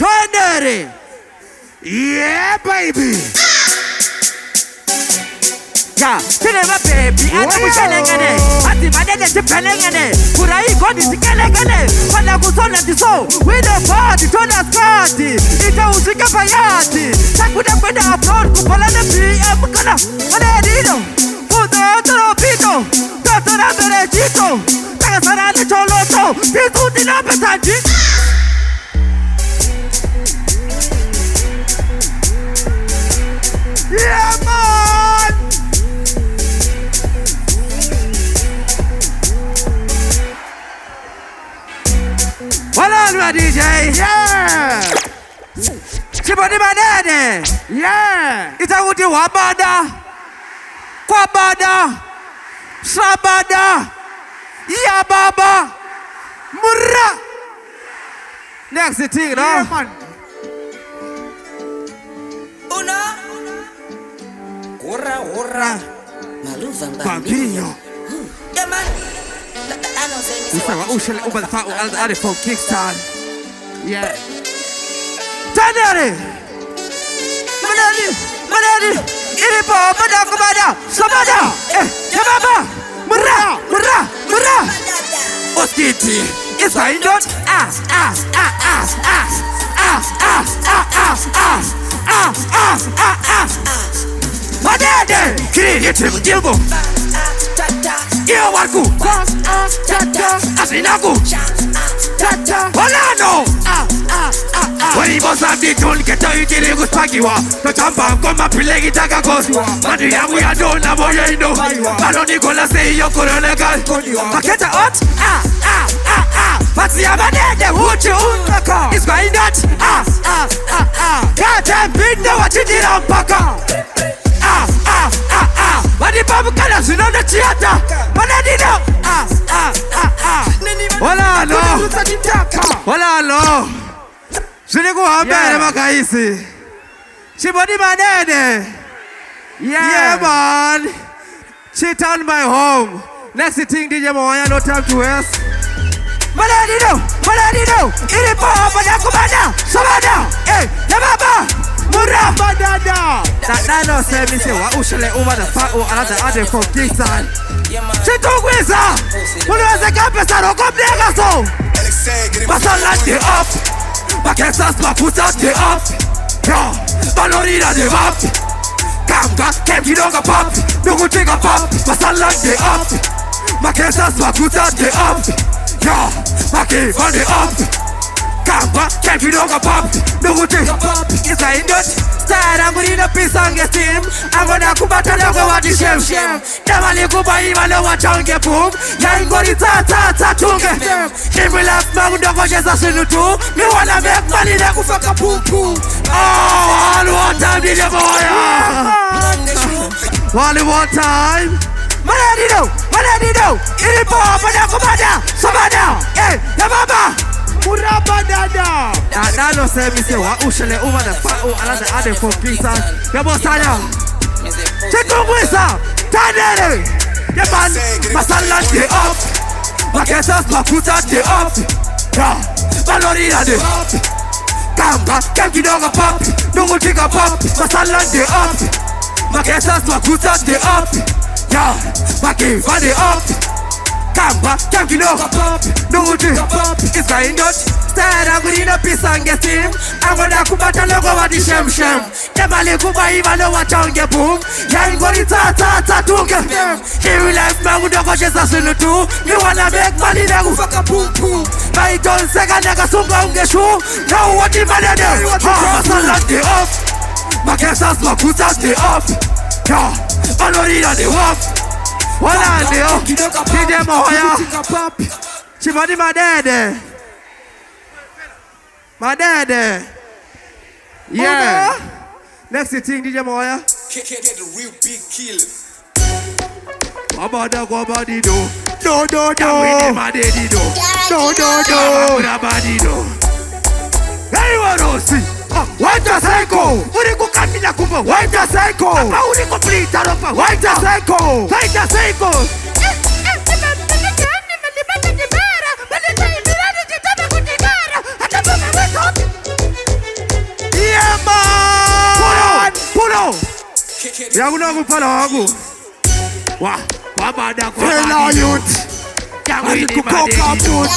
Twenty. Yeah, baby. Yeah, tell my baby, I know what's going on. I see my name is Pelengane. Could I go to the Pelengane? When I was on the show, with a party, turn us party. It's a music of a yachty. Take with a bit of blood, Kupala the P. I'm gonna. Madedido. Put the other Pito. That's another Chito. That's another Choloto. People did not be yeah, man! What on, my DJ? Yeah! Chibodi Madede! Yeah! It's a woody wabada, kwabada, shabada, yababa, murra! Next thing, no? Yeah, man. Una. Ora. Maluva Bambino. Yeah, man. We say what usually over the fact we are from Kingston. Yeah. Tanere. Madedi. Iripo, Madakubada, Sabada. Yababa. Murra. Oskiti. It's why not. Madede. Creative Gilbo. Iyo waku. Asinaku. Olano. Wali bosa ditun keta yutiri guspakiwa. No champa koma pilegi taka koswa. Madu yangu ya dona moya indo. Balo Nicola say yo koronega. Paketa hot. Pati ya Madede uchi unaka. It's going nuts. Kata mpinde wachidira mpaka. Madi babu kala sunona chiata. Madedido. Wala no. Shiniku hambele makaisi. Chibodi Madede. Yeah, man. Chitown my home. Next thing DJ Moya, no time to waste. Madedido. Iripo, Madakubada, Sabada. Yababa. Murra. Madada. That no say me say what usually over the fact or another other from Kingston. Chitungwiza. Unaweza kapesa rokomdega so. Masala the up. Makesas makuta the up. Yo, balorina the up. Kanga, kemkidonga pop. Nungu tiga pop. Masala the up. Makesas makuta the up. Yo, maki on the up. Kamba, kemkidonga pop. Nungu tiga pop. It's a indot. Start, I'm going to piece on your team. I'm going to kubata logo what the shem. Damali kuba ima lo wa change boom. Yang gori ta tunge. If we left man dogo jeza sinu tu. Me wanna make money na kufaka pum. Oh, all one time DJ Moya. Only one time. Madedido. Iripo, Madakubada, Sabada. Yababa. Murabadada. That no say me say what usually over the fact or another other from Kingston. Yabosaya. Chitungwiza. Tanere. Yeah, man. Masala the up. Makesas makuta the up. Yeah. Balorina the up. Kamba. Kemkidonga pop. Nungu tiga pop. Masala the up. Makesas makuta the up. Yeah. Maki for the up. Kamba, kemkidonga pop. Nungu tiga pop. It's going nuts. Start, I'm going to piece on your team. I'm going to kubata logo wa di shem. Demali kuba iva lo wa change boom. Yang gori ta tunge. Here we left man udogo jeza sunu tu. Me wanna make money na kufaka pum. My don't sega nega sunga ungeshu. Now what the Madede. Masala the up. Makesas makuta the up. Yeah, balorina the up. Wala ndio. DJ Moya. Chibodi Madede. Yeah. Next thing, DJ Moya. Get the real big killer. Madedido. Madedido. Hey, Warosi. White Psycho. Uriko kamila kupa. White Psycho. Apa uriko plita ropa. White Psycho. White Psycho. Yakuna kuphala waku. Wa kwabada Fela youth. Yangwini Kukoka food.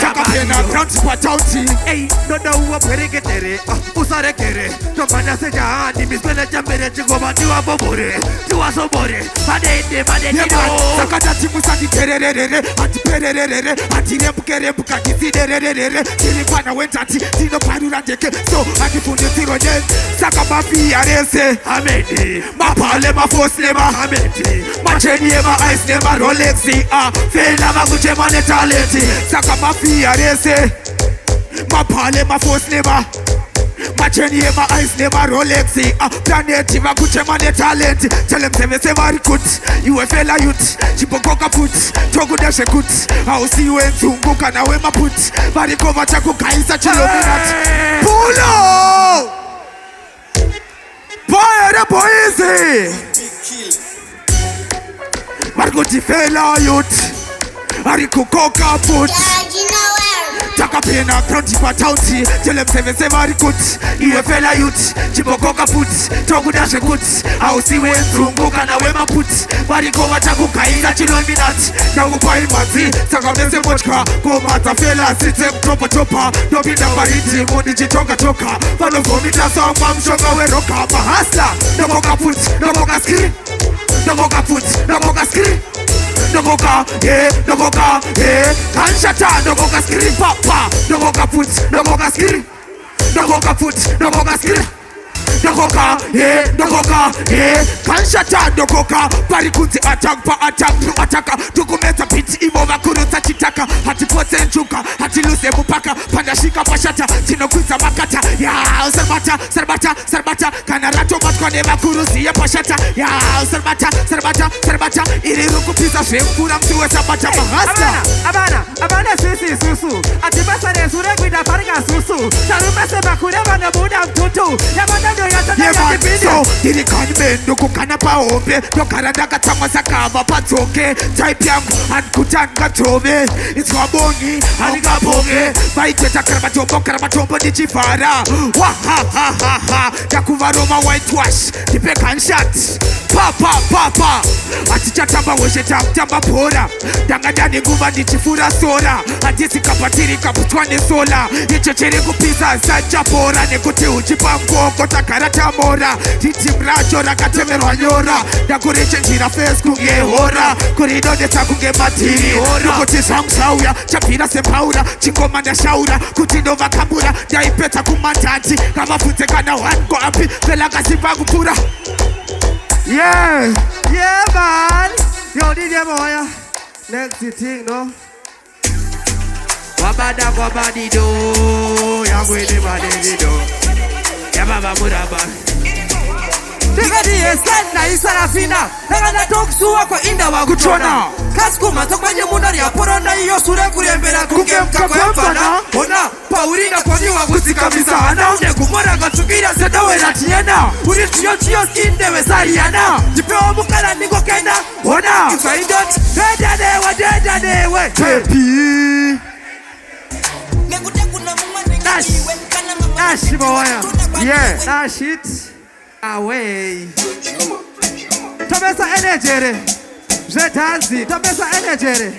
Takapena ground kwa taunti. Hey, no uwa pereketere. Usarekere. Topana seja hadi miswele jambere chigoma tiwa bobore. Tiwa sobore. Madedido. Sakata timu sadi tererere. Ati pererere. Ati rembuke katiderere. Tilipana wentati. Tino parura ndeke. So akifunde tiro nye. Saka mafi arese. Amedi. Mapale mafoslema. Amedi. Macheni ema ice nema Rolexi. Fela maguche mane talenti. Saka mafi arese. Mapale mafoslema. Macheni ema ice nema Rolexi. Planeti maguche mane talenti. Tell them se very good. You a fella youth. Chipokoka put. Togu deshe kut. I'll see you in Zunguka na wema put. Barikova chaku kaisa chilominat. Pulo! Boy, the boy easy. Big killer. Marguti fella youth. Arikukoka put. Takapena grunty patauti. Tell them se very good. You a fella youth. Chipokoka put. Togu dashe kut. I'll see you in Zunguka na wema put. Barikova chaku kaisa chilominat. Nagupai mazi. Sakamese mochka. Komata fella sitem chopa. Dobi na bariti. Moni chitoka. Follow for me to song. Mamshoga we roka. Mahasla. Nogoka put. Nogoka skri. Nogoka put. Nogoka skri. Nogoka, yeah, Kanshata, nogoka skiri, papa, nogoka put, nogoka skiri, nogoka put, nogoka skiri, nogoka, yeah, Kanshata, nogoka, parikuti attack, ataka, tukumeta piti, imova kuruta chitaka, hati pote nchuka, hati luse mupaka, pandashika pashata, Chitungwiza makata, ya, serbata, kanarato matkwane makurusi ya pashata, ya, serbata, ili rukupisa shemkura mtuwe sabata mahasta. Abana susu, atibasa ne sure kwida parga susu, sarumese bakure bana buda mtutu, yamanda ndo yatana ya so, diri kanimendo kukana paombe, dokarada katama sakava patoke, type yangu, ankutanga tome, itwabongi, aligaponge, baiteta karamatombo nichifara, ha, takuvaroma whitewash, tipe kanshat, papa, atichitamba weshe tamba pora, dangadani nguva nichifura sora, atisi kapatiri kaputwane sola, ichechere kupisa sacha pora, nekuti uchipangongo takarata mora, titi mracho rakatemerwa nyora, ndakureche njira face kunge hora, kuridode takunge matiri hora, nukuti samsauya, chapira sempaura, chingoma na shaura, kutindo vakambura, ndaipeta kumatati, kama fute kana wango api, vela kasipa kupura. Yeah, man. Yo, DJ Moya. Next thing, no? Madedido. Yangwini Madedido. Yababa Muraba. Tigadi esana isarafina. Nagana toksuwa kwa inda wa kuchona. Kaskuma tokwenye munari ya porona iyo sure kurembera kukemka kwempana. Ona, paurina kwa niwa kusikamiza. Anaune kumora katukira sedawe ratiena. Urichiyo skindewe sariana. Jipewa mukara niko kenda. Ona, if I don't, dedadewe. Tepi. Nash boya. Yeah, nash it. Away. Tomesa energy. Jetanzi. Tomesa energy.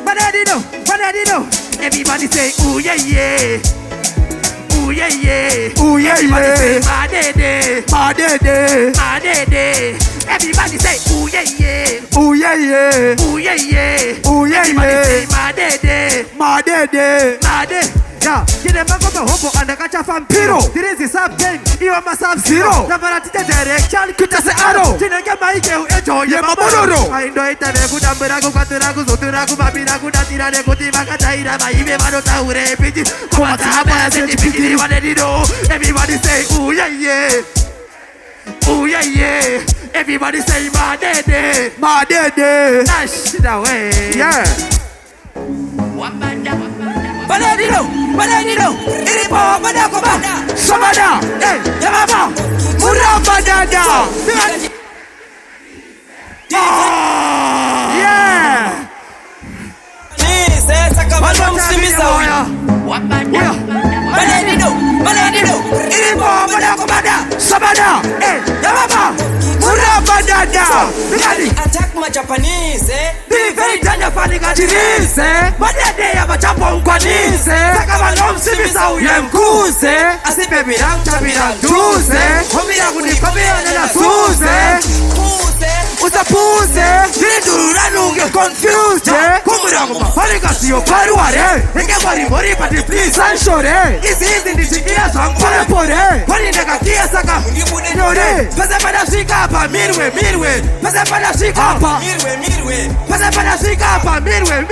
Madedido. Everybody say, ooh yeah. Everybody say, Madede. Everybody say, ooh yeah. Everybody say, Madede. Yeah, kile makope hopo andakacha vampiro. Tirizi subject, iwa masab zero. Nabara tite direction, kutase arrow. Tinenge maike enjoy ye mabororo. Aindo itane kudambira kukatura kuzotura kubabira kudatira ne kutima kataira maibe mano taure piji. Kumata hapa ya seti pikiri Madedido. Everybody say ooh yeah. Everybody say Madede. Dash it away. Yeah. Madedido, ilipo badako bada. Sabada, yamama, muraba dada. Yeah. Sasa kama msimiza Yeah. Madedido, ilipo badako bada. Sabada. Sabada, Yababa, Muraba Dada. Attack my Japanese, Be very tender for the Gajis, but they have a chap on Quanis, Sakaman, Simisa, Yam Goose, I say, baby, I'm Tabina, Juice, Homia, and a Suze, what's a pussy? Did you run get confused? Come on, Holigasio, Paruare, and get body, but please, I'm sure it's easy to see us on Parapore, what in the Kakia Saka, you put in your day, Pasapana Sikapa, midway, Pasapana Sikapa, midway, Pasapana Sikapa, midway,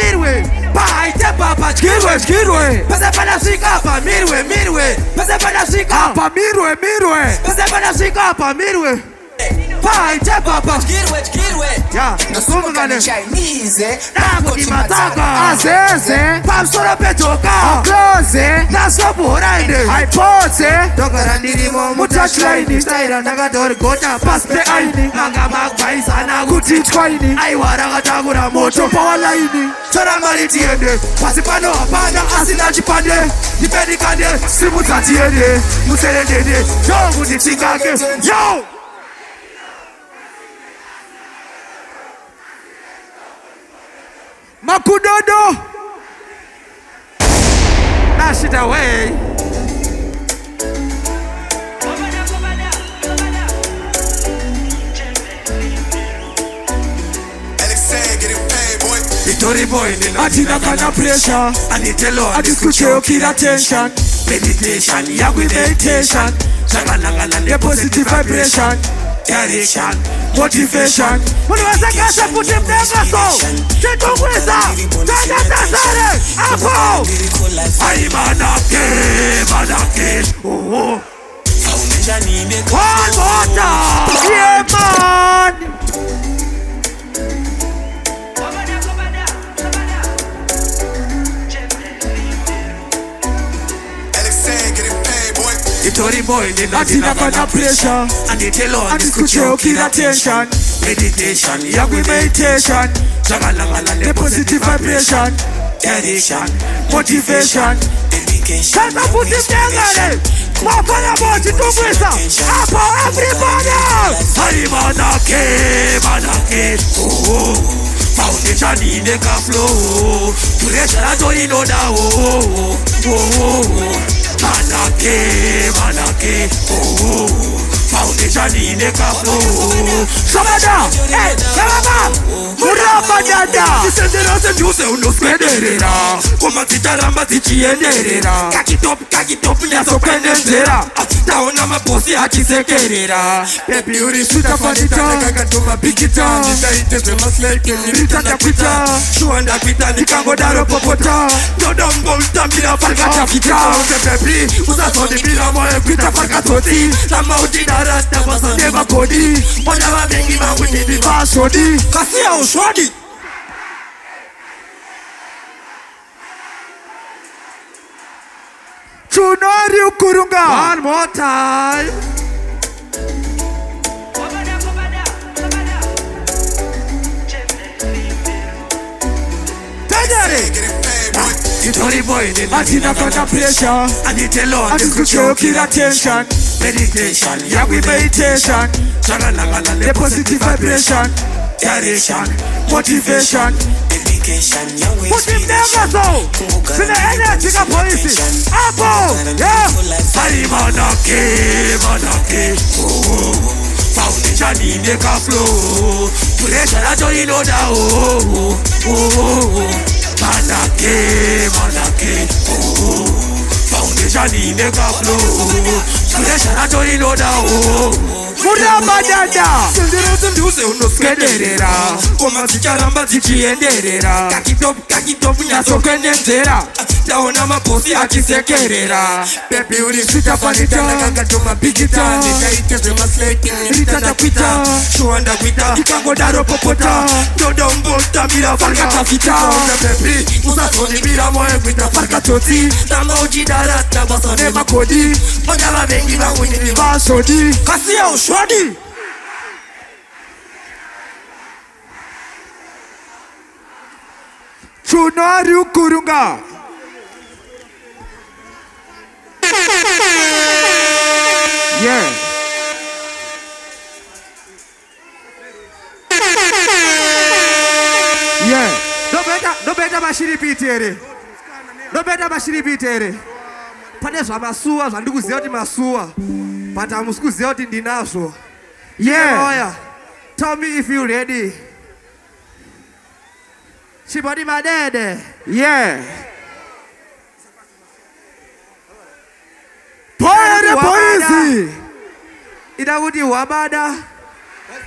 Pai, Papa, Skidway, Pasapana Sikapa, midway, Pasapana Sikapa, midway, Pasapana Sikapa, midway. Pai, Papa, Skidway, yeah, the Suman Chinese, Mataka, Azeze, Pamsora Petoka, Close, Nasaburande, I pause, Dogarandimo, Mutachline, Style, Nagador, Gota, Pass the Aini, Magamak, Paisana, Guti, Twini, I Waragagura, Moto, Power Line, Saramariti, Pasipano, Apana, Asinachi Pande, the Pedicade, Simutati, Musele, Joe, with the Chicago, yo! Makudodo, dash it away. Victory boy, Atina kana pressure, and it alone, I discuss kira tension, meditation, Yahweh meditation, the positive vibration, direction, motivation. When you say I put him down, so Chitungwiza, Tazare, Apo. I'm Manake, oh, One more time, yeah, man. Victory boy, Atina kana pressure, and it alone, I discuss kira tension, meditation, Yahweh meditation, the positive vibration, direction, motivation. dedication. Can't I put him down, more fun about Chitungwiza, Apo, everybody. Manake, oh, foundation in the flow, pressure I don't know that, oh, Manake, oh, foundation in the flow. Sabada, Yababa, Muraba Dada. Sendera senjuse unoskenderera, komazitaramba zichienderera, kakitop nyasopendenzera, taona mabosi achisekerera, baby uri sweeter fanita, kakatoma bigita, nitaiteze masleke nirita ndakwita, shua ndakwita nikangodaro popota, ndodombo utambira farikatafita, baby usasoni bila moe kwita farikatoti, lama utinarasta basone makodi, moja wabengi mawini basodi, kasia ushwadi. Chunari Ukurunga. One more time. Victory boy, Atina kana pressure, and it alone, I discuss kira tension, meditation, Yahweh meditation, the positive vibration, direction, motivation. dedication, Yahweh Put him down, so. To the energy of police. Apo, yeah. Manake, oh, foundation in the flow, pressure I don't know that, oh, Manake, oh, foundation in the flow, pressure I don't know that, oh. Muraba Dada. Sendera senjuse unoskenderera, komazitaramba zichienderera, kakitop nyasopendenzera, taona mabosi achisekerera, baby uri sweeter fanita, kakatoma bigita, nitaiteze masleke nirita ndakwita, shua ndakwita nikangodaro popota, ndodombo utambira farikatafita, baby usasoni bila moe kwita farikatoti, lama uchidarasta basone makodi, moja wabengi mawini basodi, kasia ushwadi. Chunari Ukurunga. Yeah. bitere. No better bashiri bitere. Pane zvamasuwa zvandikuziva kuti masuwa. But amusikuziva kuti ndinazvo. Yeah. Tell me if you ready. Chibodi madede. Yeah. Boy, ida kuti wabada.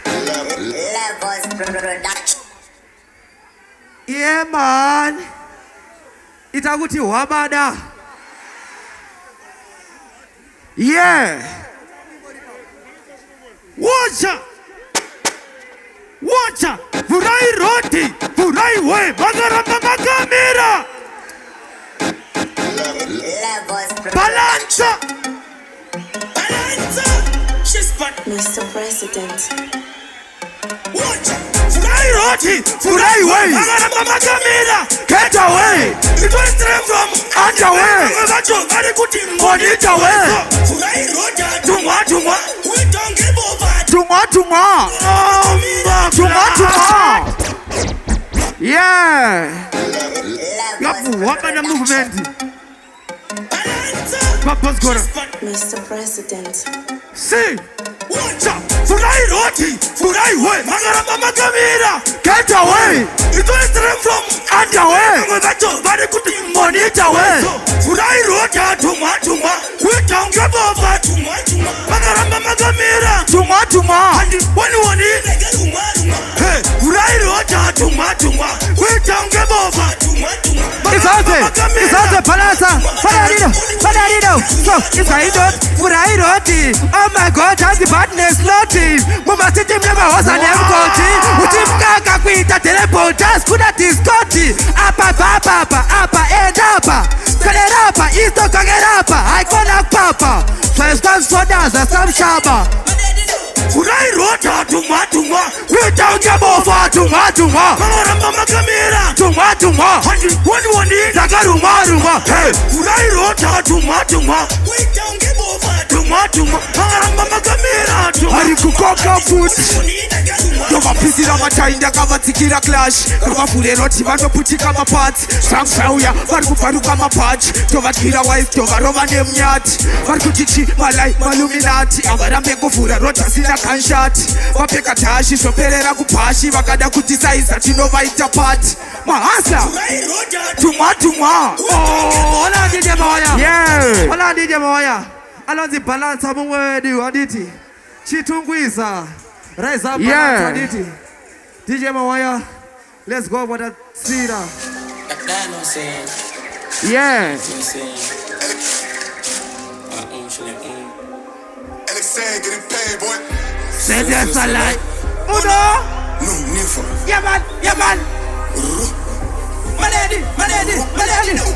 Levels production. Yeah man. Ida kuti wabada. Yeah. Watcha. Vurai roti. Vurai we. Magaramba magamira. Levels production. Balanza. Mr. President. Furai roti, furai way. Magaramba magamira. Get away. It was straight from underway. Bonita way. Furai roti. Tuma. We don't give over. Tuma. Yeah. What kind of movement? Papa's gonna. Mr. President. See. Furai roti, furai way. Magaramba magamira. Get away. It was straight from underway. Bonita way. Furai roti. Tuma. We don't give over. Magaramba magamira. Tuma. One. Hey. Furai roti. Tuma. We don't give over. It's out there, Madedido. So, it's Furai roti. Oh my God, that's the badness loading. Mama city never was an M-Coty. Utimkaka kuita teleporters, kuna discoti. Apa, edapa. Kalerapa, isto kagerapa. Icona papa. First time sodas, some shaba. Furai roti. Tuma. We don't give over. Tuma. Magaramba magamira. Tuma. One. Dagaruma. Hey. Furai roti. Tuma. We don't give over. Tuma. Magaramba magamira. Ari kukoka food. Tova pisi na matainda kama tikira clash. Tova fule roti vanoputika maparts. Samsauya varikuparuka mapatch. Tova kira wife. Tova rova nemnyati. Varikuchichi malai maluminati. Avarambe kufura roti sina kanshati. Wapeka tashi shoperera kupashi. Vakada kutisaisa chinovaita party. Mahasa. Tuma. Oh, hola DJ Moya. Yeah. Hola DJ Moya. Alonzi balance amwedi waditi. Chitungwiza. Rise up balance waditi. DJ Moya. Let's go for that Sira. Yeah. Alexander getting paid, boy. Say that's a lie. Uno. No, never. Yeah man. Madedi.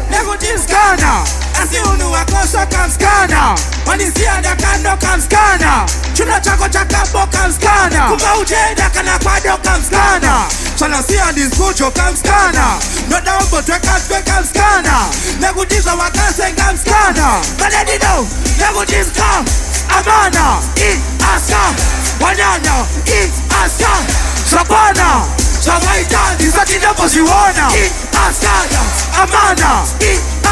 Nego Ghana. Asi unu wakosho kamskana. Wanisia da kando kamskana. Chuna chako chakabo kamskana. Kumba ujeda kana kwado kamskana. Chala siya diskucho kamskana. No downbo twekaspe kamskana. Nego Jiza wakase kamskana. Madedido. Nego Jiza. Amana. Aska. Wanyanya. Aska. Sabana. Sawaita. Isatina posiwana. Askana. Amana.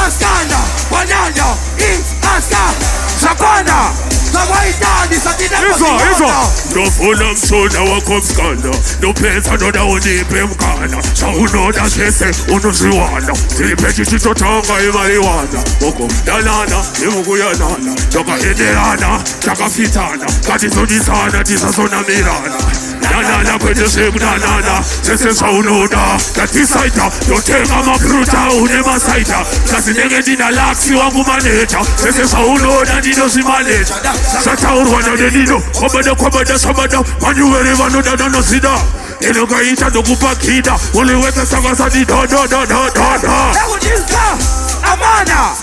Askana. Wanyanya. Aska. Sabana. Sawaita. Isatina posiwana. No phone msona wakomskana. No pesa no da unipe mkana. Sa unoda shese unuziwana. Tilipechi chichotanga imaliwana. Oko dalana. Imugu ya nana. Chaka enderana. Chaka fitana. Katisoni sana. Tisasona mirana. Nana kwete segnana. Sese sa unoda. Katisaita. Dotenga mapruta unema saita. Kasi nege dina laksi wangu maneja. Sese sa unoda dino si maneja. Sata urwana dedido. Kwabada sabada. Manuwere vano no sida. Enoga ita dokupa kida. Uliweka sagasa di da. Nego Jiza. Amana.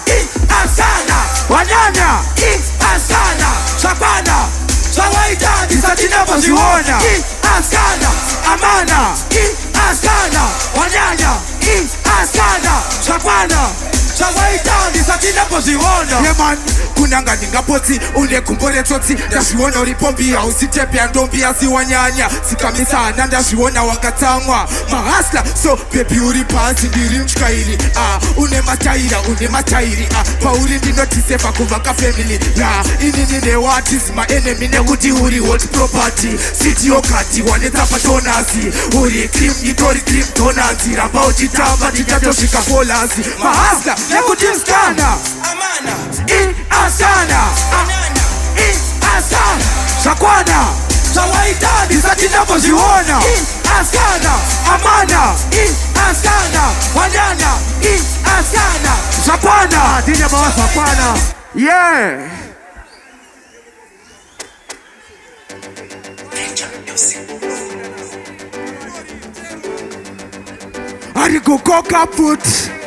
Askana. Wanyanya. Askana. Sabana. Sawaita. Isatina posiwana. Askana. Amana. Askana. Wanyanya. Askana. Sabana. Sawaita. Zatina poziona Yeah man, kunanga ndingapotsi une kumbore tsotsi ndazviona uri pombi hausitepe ndombi asiwanyanya sikamisana ndazviona wakatsamwa mahasla so bebi uri pansi ndiri mutyairi une matairi pauri ndinotisefa kubva kafamily inini newatizi maenemy nekuti uri hot property city yokati wanetsa patonasi uri crim itori crim donansi ramba uchitamba ndichatosvika polasi mahasla nekuti mskana asana asana zvakwana zvawaitani satinambozviona asana amana asana wanyana asana zvakwana DJ Mawa zvakwana yeah ari kukoka futi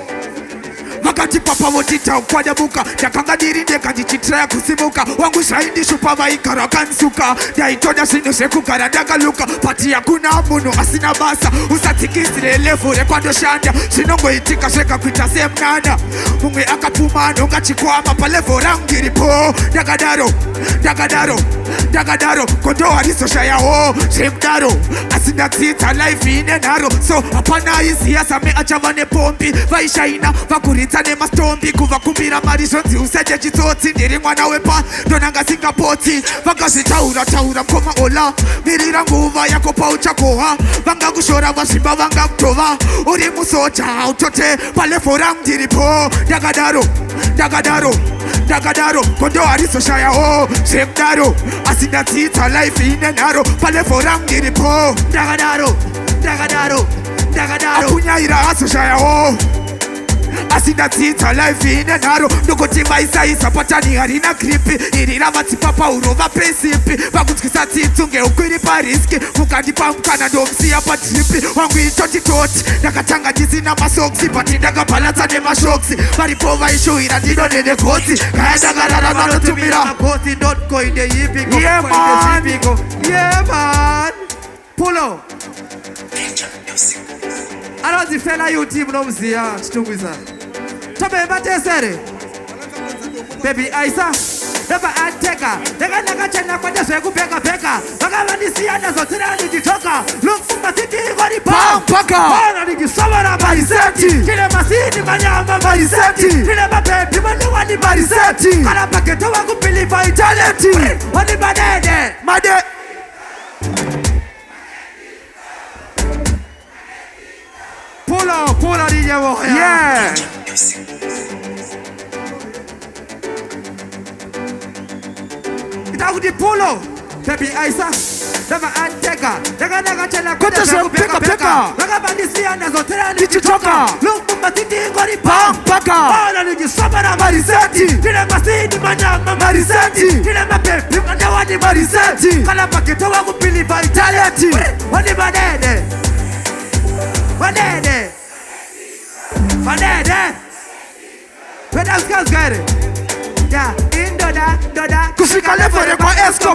vakati papa votita kwanyamuka ndakanga ndiri ndega ndichitraya kusimuka wangu zvaindishupa vaigara vakanisuka ndaitonya zvinhu zvekugara ndakaluka pati hakuna munhu asina basa usatsikisire levhu rekwandoshanda zvinongoitika zvega kuita semnana mumwe akapfuma nhonga chikwama palevhu rangu ndiripo ndakadaro kondo harizoshayawo zvekudaro asi ndatsitsa life ine nharo so hapana iziya same achava nepombi vaishaina vakuritsa nemastombi kuvakumbira mari zvonzi usete chitsotsi ndiri mwana wepa ndonanga singapotsi vakazvitaura mukoma ola mirira nguva yako pauchakohwa vangakushora vasvimba vangakutova uri musoja hautote palevho rangu ndiripo ndakadaro kondo harizoshayawo zvekudaro asi ndatsitsa life ine nharo palevho rangu ndiripo ndakadaro apunyaira hazoshayawo asi ndatsitsa life ine nharo ndokuti vaisaisa patani harina gripi iri ravatsipa pauro vapresipi vakutyisa tsitsu ngeukwiri pariski mukandipa mukana ndomusiya padripi wangu itotitoti ndakatanga ndisina masoksi bati ndakabhalatsa nemashoksi varipo vaishuhira ndino nenegotsi kaya ndakarara vanotumira magotsi not going the yipping yeah man pulo anozifela yuti munomuziya Chitungwiza tobemba tesere baby aisa Never anteka Neka chena kwende zvekupeka vakavandisiya nazotsira nditoka lumfuma siti ngori paka bana ndisovara mariseti tine masini manyama mariseti tine mapepi manewani mariseti kana paketo wangu biliva italenti wani madede Pull DJ Mawa yeah Itakuti pulo baby aisa Never anteka Neka chena kwende zvekupeka vakavandisiya nazotsira ndichitoka lumfuma siti ngori paka bana ndisovara mariseti tine masini manyama mariseti tine mapepi manewani mariseti kana paketo wangu biliva italenti wani madede Where those girls got it? Yeah, in doda kufika level rekwa esco